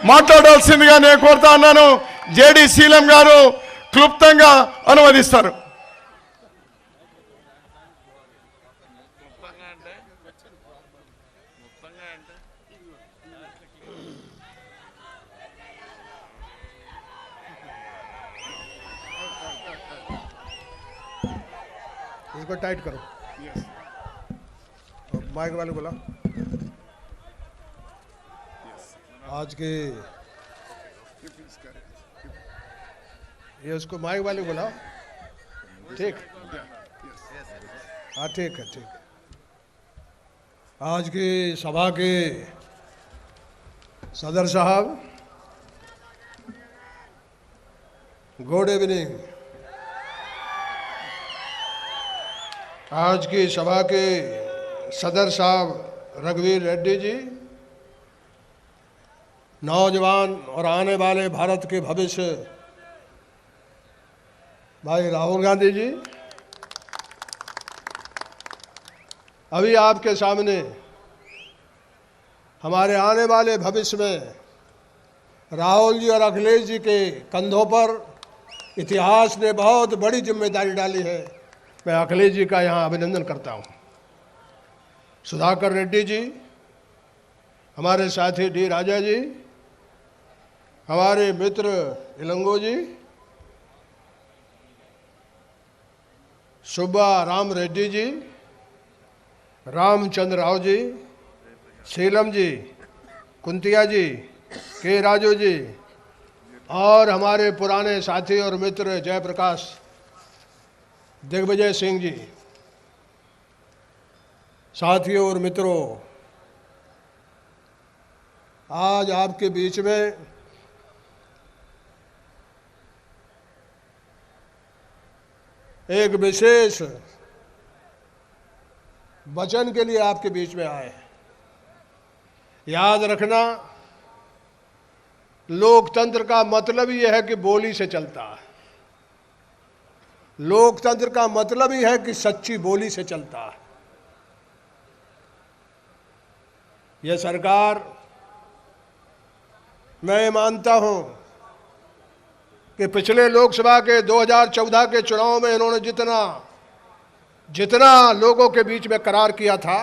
మాట్లాడాల్సిందిగా నేను కోరుతా ఉన్నాను. జేడి శీలం గారు క్లుప్తంగా అనువదిస్తారు. इसको टाइट करो। माइक वाले बोला आज के ये उसको माइक वाले बोला। ठीक, हाँ ठीक है, ठीक है। आज की सभा के सदर साहब, गुड इवनिंग। आज की सभा के सदर साहब रघुवीर रेड्डी जी, नौजवान और आने वाले भारत के भविष्य भाई राहुल गांधी जी, अभी आपके सामने हमारे आने वाले भविष्य में राहुल जी और अखिलेश जी के कंधों पर इतिहास ने बहुत बड़ी जिम्मेदारी डाली है। मैं अखिलेश जी का यहाँ अभिनंदन करता हूँ। सुधाकर रेड्डी जी, हमारे साथी डी राजा जी, हमारे मित्र इलंगो जी, सुब्बा राम रेड्डी जी, रामचंद्र राव जी, शीलम जी, कुंतिया जी, के राजू जी और हमारे पुराने साथी और मित्र जयप्रकाश दिग्विजय सिंह जी। साथियों और मित्रों, आज आपके बीच में एक विशेष वचन के लिए आपके बीच में आए हैं। याद रखना, लोकतंत्र का मतलब ही है कि बोली से चलता है। लोकतंत्र का मतलब ही है कि सच्ची बोली से चलता है। यह सरकार, मैं मानता हूं कि पिछले लोकसभा के 2014 के चुनाव में इन्होंने जितना लोगों के बीच में करार किया था,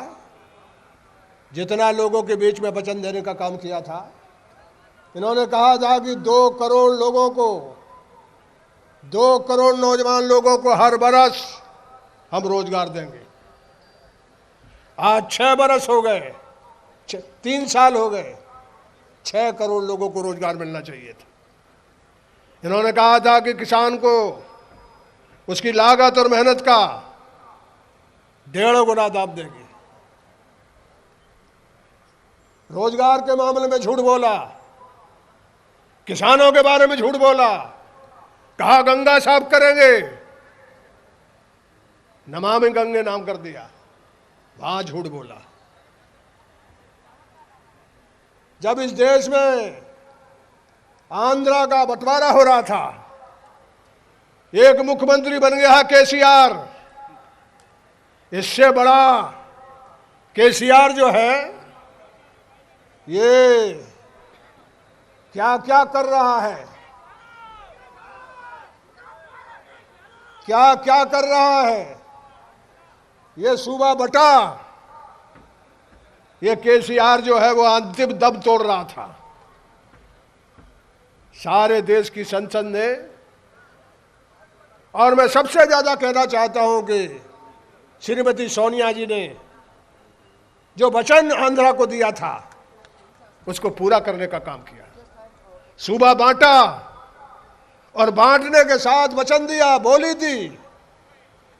जितना लोगों के बीच में वचन देने का काम किया था, इन्होंने कहा था कि 2 करोड़ लोगों को, 2 करोड़ नौजवान लोगों को हर बरस हम रोजगार देंगे। आज 6 बरस हो गए, 3 साल हो गए, 6 करोड़ लोगों को रोजगार मिलना चाहिए था। इन्होंने कहा था कि किसान को उसकी लागत और मेहनत का 1.5 गुना दाम देंगे। रोजगार के मामले में झूठ बोला, किसानों के बारे में झूठ बोला, कहा गंगा साफ करेंगे, नमामि गंगे नाम कर दिया, वहां झूठ बोला। जब इस देश में आंध्रा का बंटवारा हो रहा था, एक मुख्यमंत्री बन गया केसीआर। इससे बड़ा केसीआर जो है, ये क्या क्या कर रहा है, क्या क्या कर रहा है। ये सूबा बटा, ये केसीआर जो है वो अंतिम दम तोड़ रहा था। सारे देश की संसद ने, और मैं सबसे ज्यादा कहना चाहता हूं कि श्रीमती सोनिया जी ने जो वचन आंध्रा को दिया था उसको पूरा करने का काम किया। सूबा बांटा और बांटने के साथ वचन दिया, बोली दी।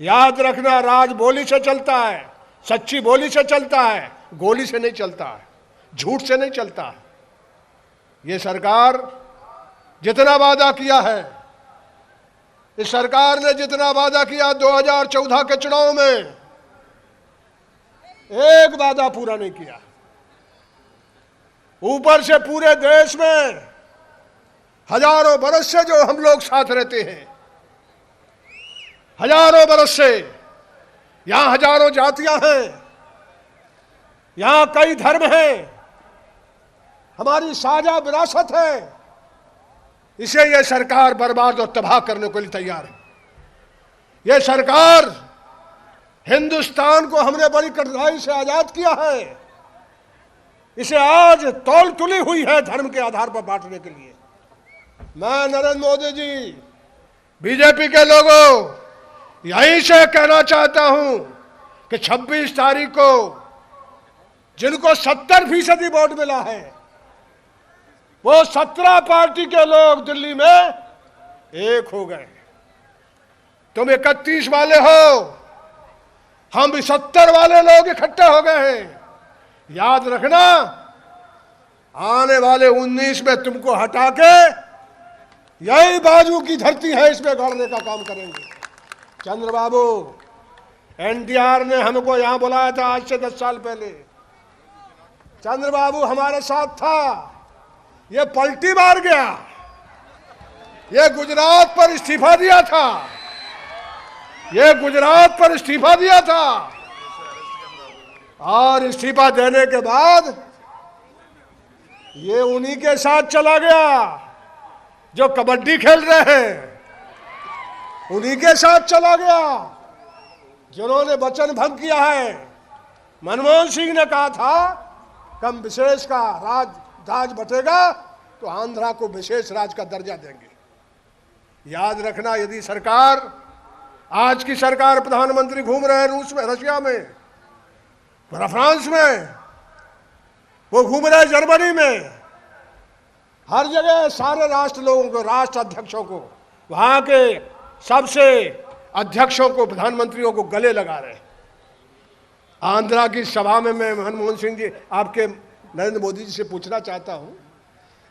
याद रखना, राज बोली से चलता है, सच्ची बोली से चलता है, गोली से नहीं चलता है, झूठ से नहीं चलता है। ये सरकार जितना वादा किया है, इस सरकार ने जितना वादा किया 2014 के चुनाव में, एक वादा पूरा नहीं किया। ऊपर से पूरे देश में हजारों बरस से जो हम लोग साथ रहते हैं, हजारों बरस से, यहां हजारों जातियां हैं, यहां कई धर्म हैं, हमारी साझा विरासत है। इसे यह सरकार बर्बाद और तबाह करने के लिए तैयार है। यह सरकार, हिंदुस्तान को हमने बड़ी कठिनाई से आजाद किया है, इसे आज तौल तुली हुई है धर्म के आधार पर बांटने के लिए। मैं नरेंद्र मोदी जी, बीजेपी के लोगों, यहीं से कहना चाहता हूं कि 26 तारीख को जिनको 70% वोट मिला है, वो 17 पार्टी के लोग दिल्ली में एक हो गए। तुम 31 वाले हो, हम भी 70 वाले लोग इकट्ठे हो गए हैं। याद रखना, आने वाले 19 में तुमको हटा के यही बाजू की धरती है, इसमें गाड़ने का काम करेंगे। चंद्रबाबू, एनटीआर ने हमको यहां बुलाया था आज से 10 साल पहले। चंद्रबाबू हमारे साथ था, ये पलटी मार गया, ये गुजरात पर इस्तीफा दिया था, ये गुजरात पर इस्तीफा दिया था, और इस्तीफा देने के बाद ये उन्हीं के साथ चला गया जो कबड्डी खेल रहे हैं, उन्हीं के साथ चला गया जिन्होंने वचन भंग किया है। मनमोहन सिंह ने कहा था कम विशेष का राज बटेगा तो आंध्रा को विशेष राज का दर्जा देंगे। याद रखना, यदि सरकार, आज की सरकार, प्रधानमंत्री घूम रहे हैं रूस में, रशिया में, फ्रांस में, वो घूम रहे जर्मनी में, हर जगह सारे राष्ट्र लोगों को, राष्ट्र अध्यक्षों को, वहां के सबसे अध्यक्षों को, प्रधानमंत्रियों को गले लगा रहे। आंध्रा की सभा में मैं मनमोहन सिंह जी, आपके नरेंद्र मोदी जी से पूछना चाहता हूं,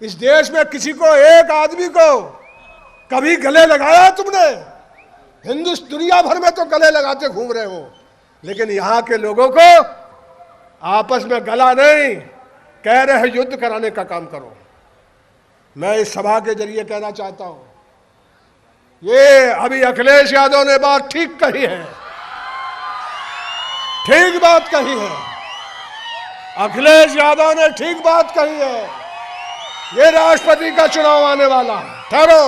इस देश में किसी को, एक आदमी को कभी गले लगाया तुमने? दुनिया भर में तो गले लगाते घूम रहे हो, लेकिन यहां के लोगों को आपस में गला नहीं, कह रहे हैं युद्ध कराने का काम करो। मैं इस सभा के जरिए कहना चाहता हूं, ये अभी अखिलेश यादव ने बात ठीक कही है, ठीक बात कही है, अखिलेश यादव ने ठीक बात कही है। ये राष्ट्रपति का चुनाव आने वाला है, ठहरो,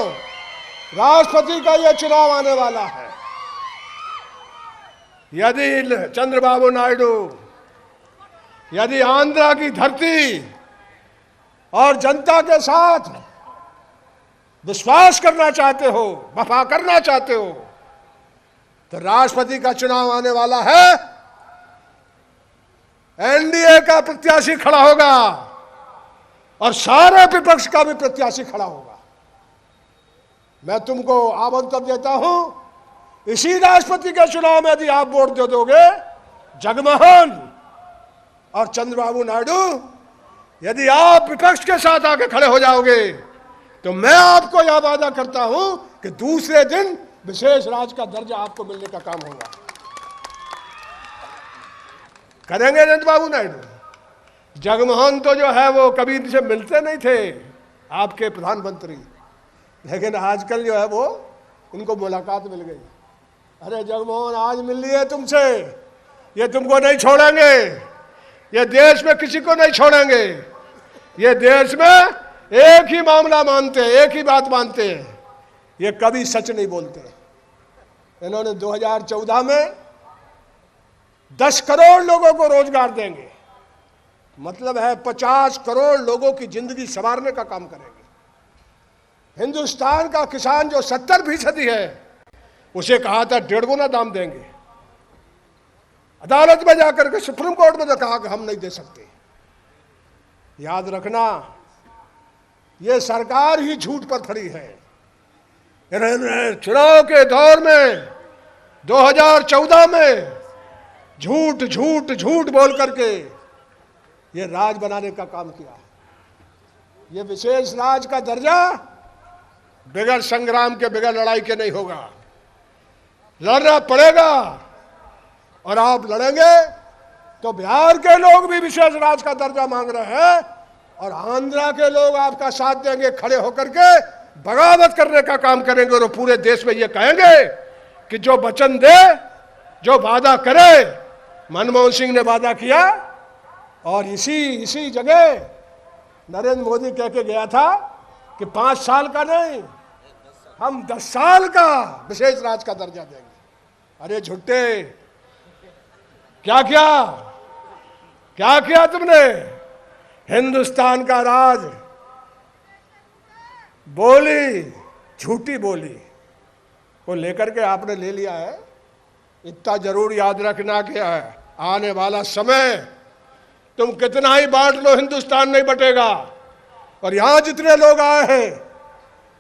राष्ट्रपति का ये चुनाव आने वाला है। यदि चंद्रबाबू नायडू, यदि आंध्रा की धरती और जनता के साथ विश्वास करना चाहते हो, वफा करना चाहते हो, तो राष्ट्रपति का चुनाव आने वाला है, एनडीए का प्रत्याशी खड़ा होगा और सारे विपक्ष का भी प्रत्याशी खड़ा होगा। मैं तुमको आमंत्रण देता हूं, इसी राष्ट्रपति के चुनाव में यदि आप वोट दे दोगे, जगमोहन और चंद्रबाबू नायडू, यदि आप विपक्ष के साथ आके खड़े हो जाओगे, तो मैं आपको यह वादा करता हूं कि दूसरे दिन विशेष राज का दर्जा आपको मिलने का काम होगा। करेंगे चंद्रबाबू नायडू। जगमोहन तो जो है वो कभी इनसे मिलते नहीं थे, आपके प्रधानमंत्री, लेकिन आजकल जो है वो उनको मुलाकात मिल गई। अरे जगमोहन, आज मिल लिए तुमसे, ये तुमको नहीं छोड़ेंगे, ये देश में किसी को नहीं छोड़ेंगे, ये देश में एक ही मामला मानते हैं, एक ही बात मानते हैं, ये कभी सच नहीं बोलते। इन्होंने 2014 में 10 करोड़ लोगों को रोजगार देंगे, मतलब है 50 करोड़ लोगों की जिंदगी संवारने का काम करेंगे। हिंदुस्तान का किसान जो 70% है, उसे कहा था 1.5 गुना दाम देंगे। अदालत में जाकर के, सुप्रीम कोर्ट में तो कहा कि हम नहीं दे सकते। याद रखना, ये सरकार ही झूठ पर खड़ी है। चुनाव के दौर में 2014 में झूठ झूठ झूठ बोल करके ये राज बनाने का काम किया। ये विशेष राज का दर्जा बगैर संग्राम के, बगैर लड़ाई के नहीं होगा, लड़ना पड़ेगा। और आप लड़ेंगे तो बिहार के लोग भी विशेष राज का दर्जा मांग रहे हैं, और आंध्रा के लोग आपका साथ देंगे, खड़े होकर के बगावत करने का काम करेंगे, और पूरे देश में ये कहेंगे कि जो वचन दे, जो वादा करे, मनमोहन सिंह ने वादा किया, और इसी जगह नरेंद्र मोदी कह के गया था कि 5 साल का नहीं, हम 10 साल का विशेष राज का दर्जा देंगे। अरे झुट्टे, क्या किया, क्या किया तुमने? हिंदुस्तान का राज, बोली, झूठी बोली को लेकर के आपने ले लिया है। इतना जरूर याद रखना कि आने वाला समय तुम कितना ही बांट लो, हिंदुस्तान नहीं बटेगा। और यहां जितने लोग आए हैं,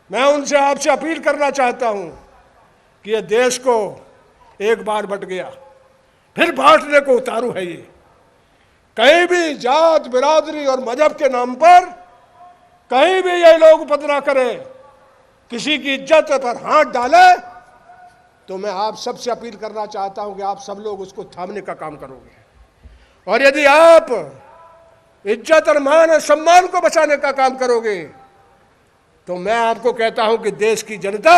मैं उनसे आपसे अपील करना चाहता हूं कि ये देश को एक बार बट गया, फिर बांटने को उतारू है ये। कहीं भी जात बिरादरी और मजहब के नाम पर कहीं भी ये लोग उपद्रव करें, किसी की इज्जत पर हाथ डाले, तो मैं आप सबसे अपील करना चाहता हूं कि आप सब लोग उसको थामने का काम करोगे। और यदि आप इज्जत और मान और सम्मान को बचाने का काम करोगे, तो मैं आपको कहता हूं कि देश की जनता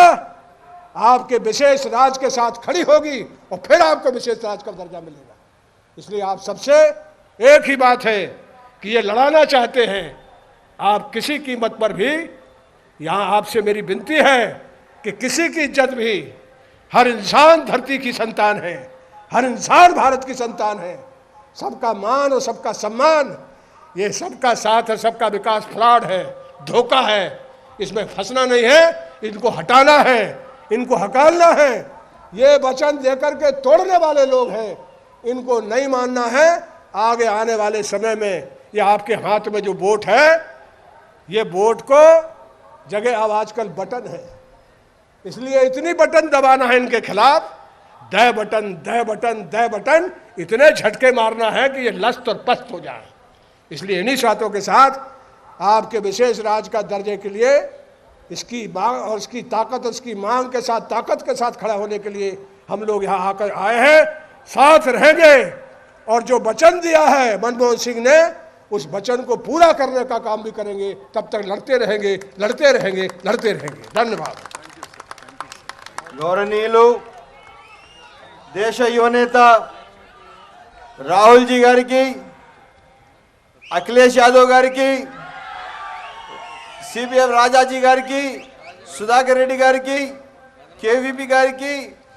आपके विशेष राज के साथ खड़ी होगी और फिर आपको विशेष राज का दर्जा मिलेगा। इसलिए आप सबसे एक ही बात है कि ये लड़ाना चाहते हैं, आप किसी कीमत पर भी, यहां आपसे मेरी विनती है कि किसी की इज्जत भी, हर इंसान धरती की संतान है, हर इंसान भारत की संतान है, सबका मान और सबका सम्मान, ये सबका साथ है, सबका विकास फ्रॉड है, धोखा है, इसमें फंसना नहीं है, इनको हटाना है, इनको हकालना है। ये वचन देकर के तोड़ने वाले लोग हैं, इनको नहीं मानना है। आगे आने वाले समय में ये आपके हाथ में जो वोट है, ये वोट को जगह अब आजकल बटन है, इसलिए इतनी बटन दबाना है इनके खिलाफ, दे बटन दे बटन दे बटन, इतने झटके मारना है कि ये लस्त और पस्त हो जाए। इसलिए इन्हीं शर्तों के साथ आपके विशेष राज का दर्जे के लिए इसकी मांग और इसकी ताकत, उसकी मांग के साथ ताकत के साथ खड़ा होने के लिए हम लोग यहाँ आकर आए हैं, साथ रहेंगे। और जो वचन दिया है मनमोहन सिंह ने, उस वचन को पूरा करने का काम भी करेंगे। तब तक लड़ते रहेंगे, लड़ते रहेंगे, लड़ते रहेंगे। धन्यवाद। గౌరవనీయులు దేశ యువనేత రాహుల్ జీ గారికి, అఖిలేష్ యాదవ్ గారికి, సిపిఎం రాజాజీ గారికి, సుధాకర్ రెడ్డి గారికి, కేవీపీ గారికి,